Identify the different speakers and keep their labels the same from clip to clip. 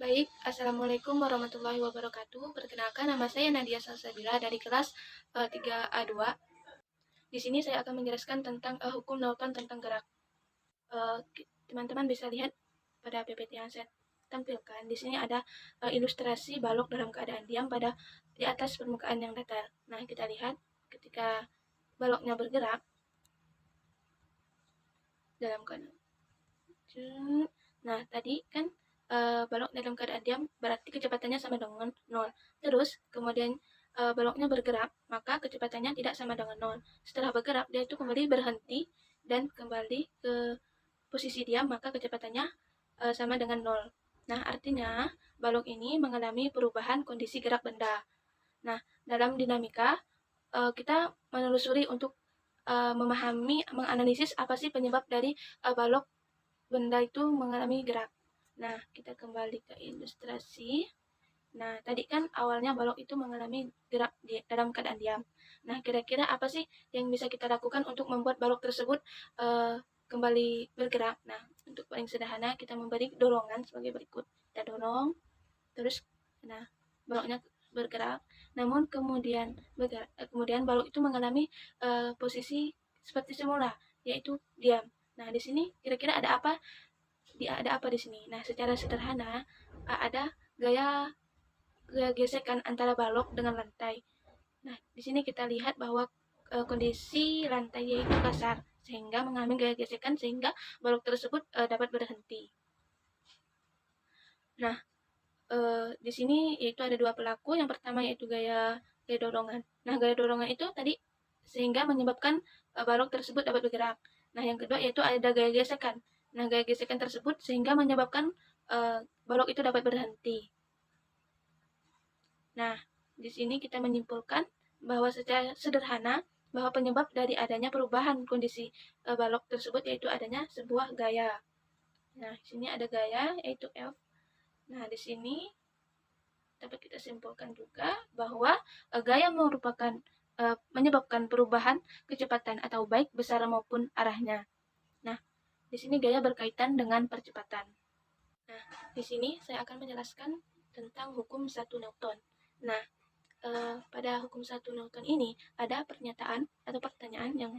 Speaker 1: Baik, Assalamualaikum warahmatullahi wabarakatuh. Perkenalkan, nama saya Nadia Salsabila dari kelas 3A2. Di sini saya akan menjelaskan tentang hukum Newton tentang gerak. Teman-teman bisa lihat pada PPT yang saya tampilkan. Di sini ada ilustrasi balok dalam keadaan diam di atas permukaan yang datar. Nah, kita lihat ketika baloknya bergerak dalam keadaan. Nah, tadi kan balok dalam keadaan diam berarti kecepatannya sama dengan 0. Terus kemudian baloknya bergerak, maka kecepatannya tidak sama dengan 0. Setelah bergerak, dia itu kembali berhenti dan kembali ke posisi diam, maka kecepatannya sama dengan 0. Nah, artinya balok ini mengalami perubahan kondisi gerak benda. Nah, dalam dinamika kita menelusuri untuk memahami, menganalisis apa sih penyebab dari balok benda itu mengalami gerak. Nah, kita kembali ke ilustrasi. Nah, tadi kan awalnya balok itu mengalami gerak dalam keadaan diam. Nah, kira-kira apa sih yang bisa kita lakukan untuk membuat balok tersebut kembali bergerak? Nah, untuk paling sederhana, kita memberi dorongan sebagai berikut. Kita dorong, terus, nah, baloknya bergerak. Namun kemudian balok itu mengalami posisi seperti semula, yaitu diam. Nah, di sini kira-kira ada apa di sini? Nah, secara sederhana ada gaya gesekan antara balok dengan lantai. Nah, di sini kita lihat bahwa kondisi lantai yaitu kasar sehingga mengalami gaya gesekan sehingga balok tersebut dapat berhenti. Nah, di sini yaitu ada dua pelaku. Yang pertama yaitu gaya dorongan. Nah, gaya dorongan itu tadi sehingga menyebabkan balok tersebut dapat bergerak. Nah, yang kedua yaitu ada gaya gesekan. Nah, gaya gesekan tersebut sehingga menyebabkan balok itu dapat berhenti. Nah, di sini kita menyimpulkan bahwa secara sederhana bahwa penyebab dari adanya perubahan kondisi balok tersebut yaitu adanya sebuah gaya. Nah, di sini ada gaya yaitu F. Nah, di sini dapat kita simpulkan juga bahwa gaya menyebabkan perubahan kecepatan atau baik besar maupun arahnya. Nah, di sini gaya berkaitan dengan percepatan. Nah, di sini saya akan menjelaskan tentang hukum 1 Newton. Nah, pada hukum 1 Newton ini ada pernyataan atau pertanyaan yang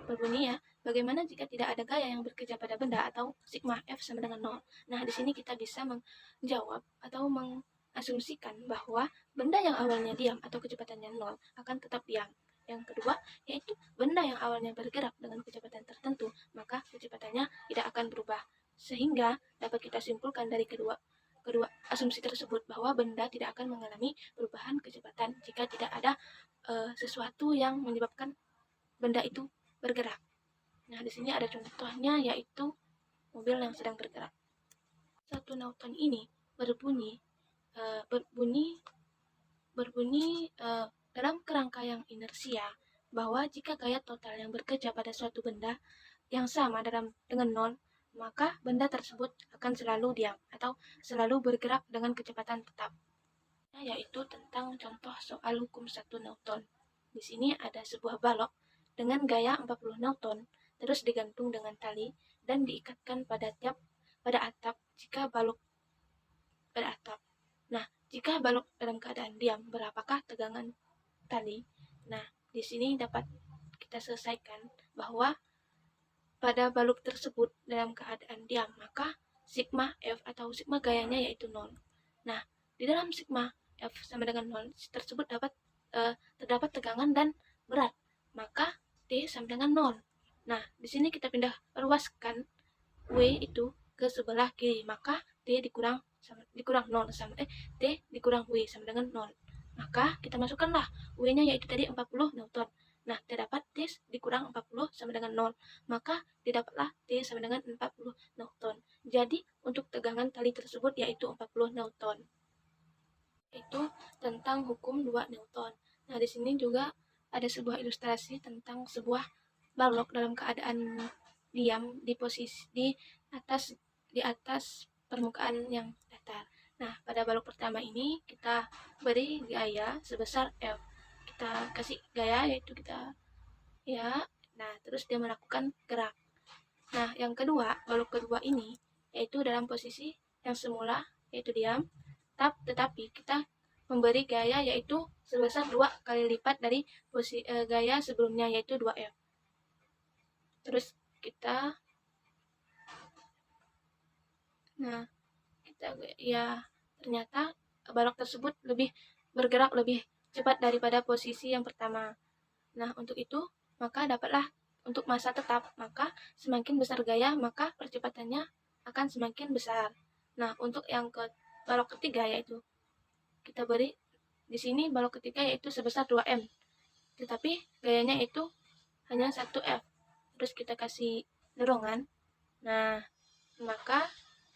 Speaker 1: berbunyi ya, bagaimana jika tidak ada gaya yang bekerja pada benda atau sigma F sama dengan 0. Nah, di sini kita bisa menjawab atau mengasumsikan bahwa benda yang awalnya diam atau kecepatannya 0 akan tetap diam. Yang kedua, yaitu benda yang awalnya bergerak dengan kecepatan tertentu, maka kecepatannya tidak akan berubah. Sehingga dapat kita simpulkan dari kedua asumsi tersebut bahwa benda tidak akan mengalami perubahan kecepatan jika tidak ada sesuatu yang menyebabkan benda itu bergerak. Nah, di sini ada contohnya yaitu mobil yang sedang bergerak. 1 Newton ini berbunyi dalam kerangka yang inersia bahwa jika gaya total yang bekerja pada suatu benda yang sama dengan 0, maka benda tersebut akan selalu diam atau selalu bergerak dengan kecepatan tetap. Nah, yaitu tentang contoh soal hukum 1 Newton. Di sini ada sebuah balok dengan gaya 40 Newton, terus digantung dengan tali dan diikatkan pada atap jika balok pada atap. Nah, jika balok dalam keadaan diam, berapakah tegangan tali? Nah, di sini dapat kita selesaikan bahwa pada balok tersebut dalam keadaan diam, maka sigma F atau sigma gayanya yaitu 0. Nah, di dalam sigma F sama dengan 0 tersebut terdapat tegangan dan berat, maka T sama dengan 0. Nah, di sini kita pindah ruaskan W itu ke sebelah kiri, maka T dikurang 0 T dikurang W sama dengan 0. Maka kita masukkanlah W-nya yaitu tadi 40 Newton. Nah, terdapat T dikurang 40 sama dengan 0. Maka didapatlah T sama dengan 40 Newton. Jadi, untuk tegangan tali tersebut yaitu 40 Newton. Itu tentang hukum 2 Newton. Nah, di sini juga ada sebuah ilustrasi tentang sebuah balok dalam keadaan diam di atas permukaan yang datar. Nah, pada balok pertama ini kita beri gaya sebesar F. Kita kasih gaya yaitu kita ya. Nah, terus dia melakukan gerak. Nah, yang kedua, balok kedua ini yaitu dalam posisi yang semula yaitu diam, tetapi kita memberi gaya yaitu sebesar 2 kali lipat dari gaya sebelumnya yaitu 2F. Terus kita ternyata balok tersebut bergerak lebih cepat daripada posisi yang pertama. Nah, untuk itu maka dapatlah untuk massa tetap, maka semakin besar gaya maka percepatannya akan semakin besar. Nah, untuk yang balok ketiga yaitu kita beri di sini balok ketiga yaitu sebesar 2M. Tetapi gayanya itu hanya 1F. Terus kita kasih dorongan. Nah, maka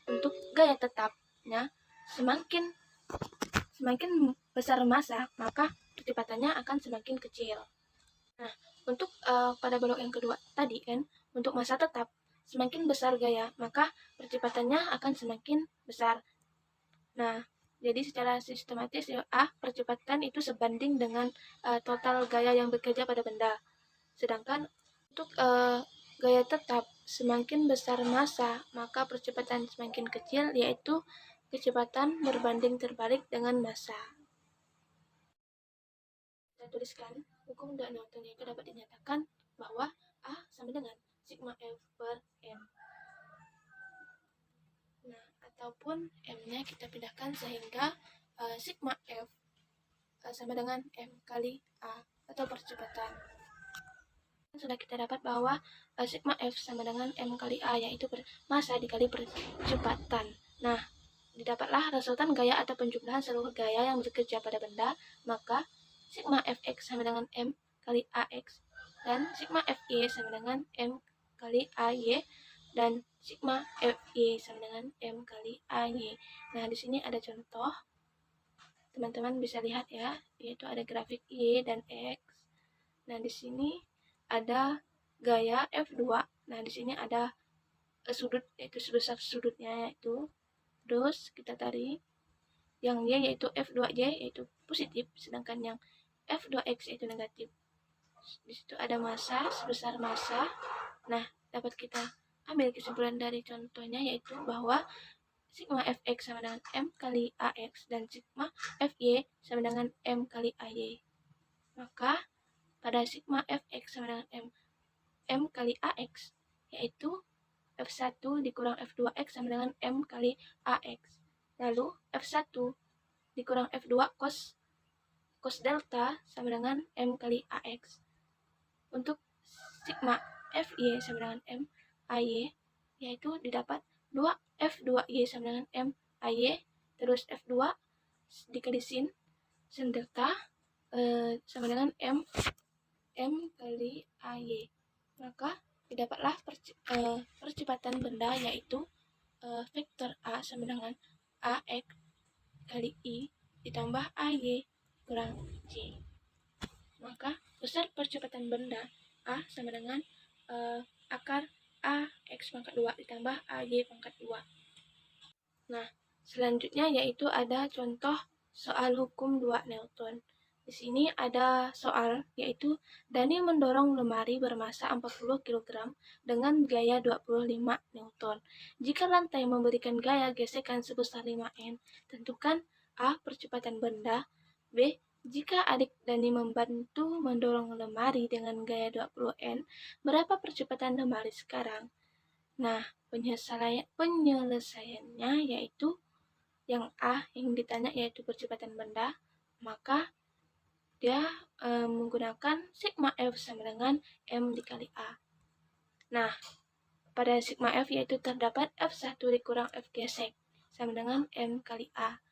Speaker 1: untuk gaya tetapnya semakin besar massa, maka percepatannya akan semakin kecil. Nah, untuk pada balok yang kedua tadi kan, untuk massa tetap semakin besar gaya, maka percepatannya akan semakin besar. Nah, jadi secara sistematis percepatan itu sebanding dengan total gaya yang bekerja pada benda. Sedangkan untuk gaya tetap semakin besar massa, maka percepatan semakin kecil, yaitu kecepatan berbanding terbalik dengan massa. Kita tuliskan hukum Newton itu dapat dinyatakan bahwa A sama dengan sigma F per M. Nah, ataupun M-nya kita pindahkan sehingga sigma F sama dengan M kali A atau percepatan. Sudah kita dapat bahwa sigma F sama dengan M kali A, yaitu massa dikali percepatan. Nah, didapatlah resultan gaya atau penjumlahan seluruh gaya yang bekerja pada benda, maka sigma Fx sama dengan M kali Ax, dan sigma Fy sama dengan M kali Ay, dan sigma Fy sama dengan M kali Ay. Nah, di sini ada contoh. Teman-teman bisa lihat ya, yaitu ada grafik Y dan X. Nah, di sini ada gaya F2. Nah, di sini ada sudut, yaitu sebesar sudutnya yaitu. Terus kita tarik yang Y yaitu F2Y yaitu positif, sedangkan yang F2X yaitu negatif. Di situ ada massa, sebesar massa. Nah, dapat kita ambil kesimpulan dari contohnya yaitu bahwa sigma Fx sama dengan M kali Ax dan sigma Fy sama dengan M kali Ay. Maka pada sigma Fx sama dengan M kali Ax yaitu F1 dikurang F2X sama dengan M kali Ax. Lalu F1 dikurang F2 cos delta sama dengan M kali Ax. Untuk sigma Fy sama dengan M Ay yaitu didapat 2F2Y sama dengan M Ay, terus F2 dikali sin delta sama dengan M kali Ay. Maka didapatlah percepatan benda yaitu vektor A sama dengan AX kali I ditambah AY kurang C. Maka besar percepatan benda A sama dengan akar AX pangkat 2 ditambah AY pangkat 2. Nah, selanjutnya yaitu ada contoh soal hukum 2 Newton. Di sini ada soal yaitu Dani mendorong lemari bermassa 40 kg dengan gaya 25 Newton. Jika lantai memberikan gaya gesekan sebesar 5N, tentukan A. Percepatan benda, B. Jika adik Dani membantu mendorong lemari dengan gaya 20N, berapa percepatan lemari sekarang? Nah, penyelesaiannya yaitu yang A yang ditanya yaitu percepatan benda, maka dia menggunakan sigma F sama dengan M dikali A. Nah, pada sigma F yaitu terdapat F1 dikurang F gesek sama dengan M kali A.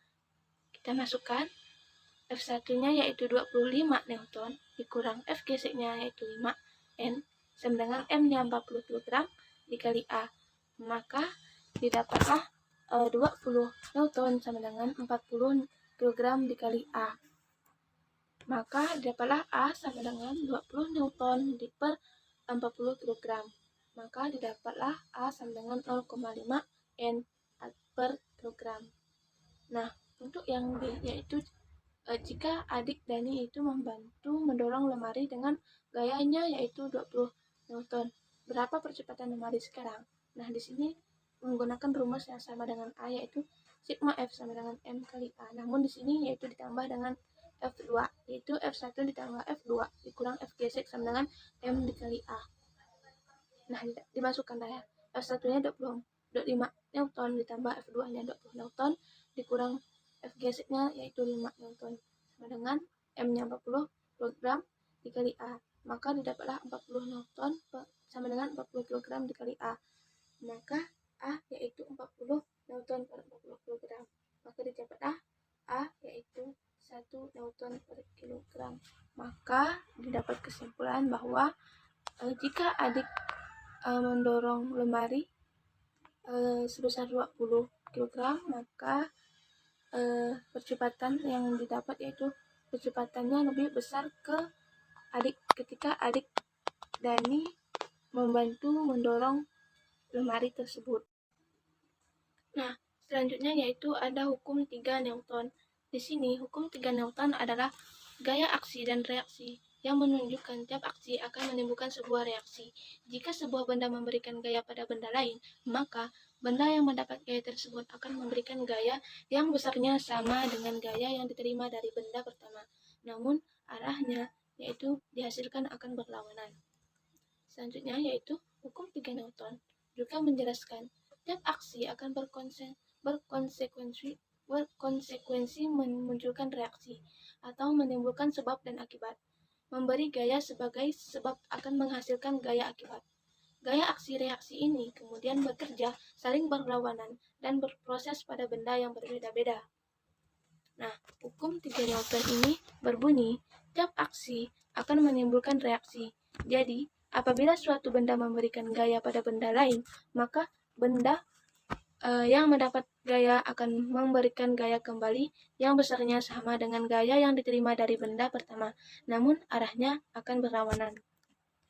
Speaker 1: Kita masukkan F1-nya yaitu 25 Newton dikurang F geseknya yaitu 5N sama dengan M-nya 40 kg dikali A. Maka didapatlah 20 Newton sama dengan 40 kg dikali A. Maka didapatlah A sama dengan 20 Newton per 40 kg. Maka didapatlah A sama dengan 0,5 N per kilogram. Nah, untuk yang B yaitu jika adik Dani itu membantu mendorong lemari dengan gayanya yaitu 20 Newton. Berapa percepatan lemari sekarang? Nah, di sini menggunakan rumus yang sama dengan A yaitu sigma F sama dengan M kali A. Namun di sini yaitu ditambah dengan F2, yaitu F1 ditambah F2 dikurang F gesek sama dengan M dikali A. Nah, dimasukkan dah ya. F1-nya 25 Newton ditambah F2-nya 20 Newton dikurang F geseknya yaitu 5 Newton sama dengan M-nya 40 kg dikali A. Maka didapatlah 40 Newton sama dengan 40 kg dikali A. Maka A yaitu 40 Newton per 40 kg. Maka didapatlah A yaitu 1 Newton per kilogram. Maka didapat kesimpulan bahwa jika adik mendorong lemari sebesar 20 kg, maka percepatan yang didapat yaitu percepatannya lebih besar ke adik ketika adik Dani membantu mendorong lemari tersebut. Nah, selanjutnya yaitu ada hukum 3 Newton. Di sini hukum 3 Newton adalah gaya aksi dan reaksi yang menunjukkan tiap aksi akan menimbulkan sebuah reaksi. Jika sebuah benda memberikan gaya pada benda lain, maka benda yang mendapat gaya tersebut akan memberikan gaya yang besarnya sama dengan gaya yang diterima dari benda pertama. Namun, arahnya yaitu dihasilkan akan berlawanan. Selanjutnya yaitu hukum 3 Newton juga menjelaskan tiap aksi akan berkonsekuensi memunculkan reaksi atau menimbulkan sebab dan akibat. Memberi gaya sebagai sebab akan menghasilkan gaya akibat. Gaya aksi reaksi ini kemudian bekerja saling berlawanan dan berproses pada benda yang berbeda-beda. Nah, hukum 3 Newton ini berbunyi, tiap aksi akan menimbulkan reaksi. Jadi, apabila suatu benda memberikan gaya pada benda lain, maka benda yang mendapat gaya akan memberikan gaya kembali yang besarnya sama dengan gaya yang diterima dari benda pertama, namun arahnya akan berlawanan.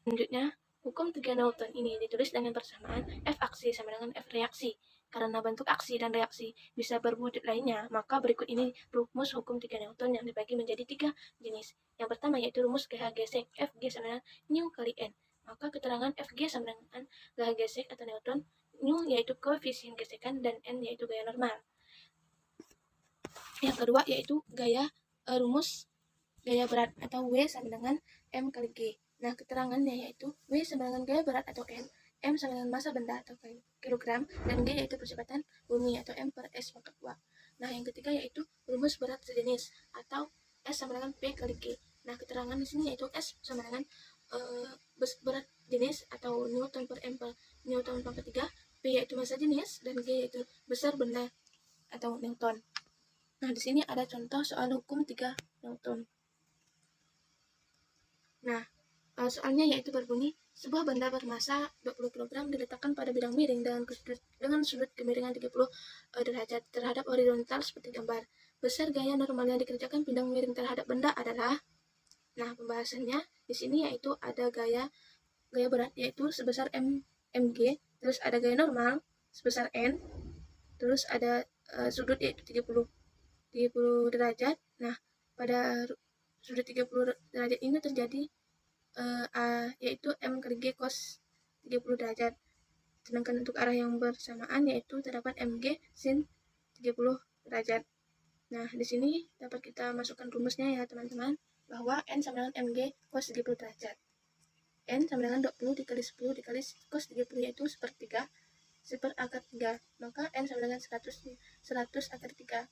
Speaker 1: Selanjutnya, hukum 3 Newton ini ditulis dengan persamaan F aksi sama dengan F reaksi. Karena bentuk aksi dan reaksi bisa berwujud lainnya, maka berikut ini rumus hukum 3 Newton yang dibagi menjadi 3 jenis. Yang pertama yaitu rumus GH gesek, Fg sama dengan nu kali N. Maka keterangan Fg sama dengan GH gesek atau Newton, nu yaitu koefisien gesekan dan N yaitu gaya normal. Yang kedua yaitu rumus gaya berat atau W sama dengan M kali G. Nah, keterangannya yaitu W sama dengan gaya berat atau N, M sama dengan massa benda atau kilogram, dan G yaitu percepatan bumi atau M per S pangkat 2. Nah, yang ketiga yaitu rumus berat sejenis atau S sama dengan P kali G. Nah, keterangan di sini yaitu S sama dengan berat jenis atau Newton per M per Newton pangkat 3, P yaitu massa jenis, dan G yaitu besar benda atau Newton. Nah, di sini ada contoh soal hukum 3 Newton. Nah, soalnya yaitu berbunyi, sebuah benda bermassa 20 kg diletakkan pada bidang miring dengan sudut kemiringan 30 derajat terhadap horizontal seperti gambar. Besar gaya normal yang dikerjakan bidang miring terhadap benda adalah, nah pembahasannya di sini yaitu ada gaya berat yaitu sebesar mg, terus ada gaya normal sebesar n, terus ada sudut yaitu 30 derajat. Nah, pada sudut 30 derajat ini terjadi yaitu M kali G cos 30 derajat. Sedangkan untuk arah yang bersamaan yaitu terdapat MG sin 30 derajat. Nah, di sini dapat kita masukkan rumusnya ya teman-teman, bahwa N sama dengan MG cos 30 derajat. N sama dengan 20 dikali 10 dikali cos 30 yaitu sepertiga, seperakar 3. Maka N sama dengan 100 akar 3.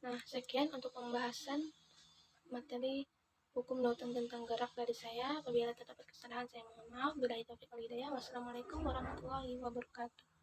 Speaker 1: Nah, sekian untuk pembahasan materi hukum Newton tentang gerak dari saya. Apabila terdapat kesalahan, saya mohon maaf. Billahi taufiq wal hidayah. Wassalamualaikum warahmatullahi wabarakatuh.